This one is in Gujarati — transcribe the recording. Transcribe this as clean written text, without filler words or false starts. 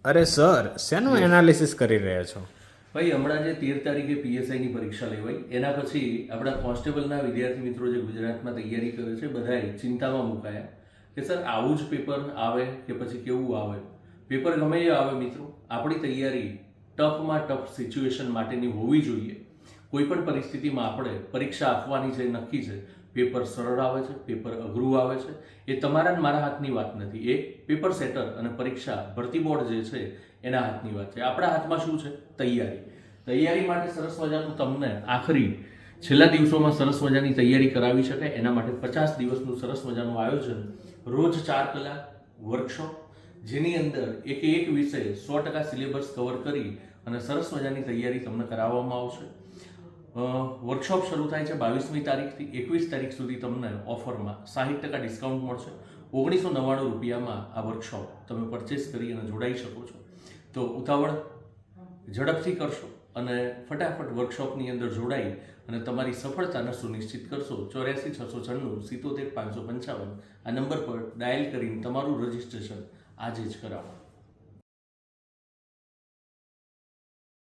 અરે સર, શેનું એનાલિસિસ કરી રહ્યા છો? ભાઈ હમણાં જે 13 તારીખે પીએસઆઈની પરીક્ષા લેવાઈ એના પછી આપણા કોન્સ્ટેબલના વિદ્યાર્થી મિત્રો જે ગુજરાતમાં તૈયારી કરે છે બધાએ ચિંતામાં મુકાયા કે સર આવું જ પેપર આવે કે પછી કેવું આવે. પેપર ગમે એ આવે મિત્રો, આપણી તૈયારી ટફમાં ટફ સિચ્યુએશન માટેની હોવી જોઈએ. કોઈ પણ પરિસ્થિતિમાં આપણે પરીક્ષા આપવાની છે નક્કી છે. પેપર સરળ આવે છે, પેપર અઘરું આવે છે, એ તમારા ને મારા હાથની વાત નથી. એ પેપર સેટર અને પરીક્ષા ભરતી બોર્ડ જે છે એના હાથની વાત છે. આપણા હાથમાં શું છે? તૈયારી માટે સરસ મજાનું તમને આખરી છેલ્લા દિવસોમાં સરસ મજાની તૈયારી કરાવી શકાય એના માટે 50 દિવસનું સરસ મજાનું આયોજન, રોજ 4 કલાક વર્કશોપ, જેની અંદર એક વિષય 100% સિલેબસ કવર કરી અને સરસ મજાની તૈયારી તમને કરાવવામાં આવશે. વર્કશોપ શરૂ થાય છે 22મી તારીખથી 21 તારીખ સુધી. તમને ઓફરમાં 60% ડિસ્કાઉન્ટ મળશે. 1999 રૂપિયામાં આ વર્કશોપ તમે પરચેસ કરી અને જોડાઈ શકો છો. તો ઉતાવળ ઝડપથી કરશો અને ફટાફટ વર્કશોપની અંદર જોડાઈ અને તમારી સફળતાને સુનિશ્ચિત કરશો. 84 696 77 555 આ નંબર પર ડાયલ કરીને તમારું રજિસ્ટ્રેશન આજે જ કરાવો.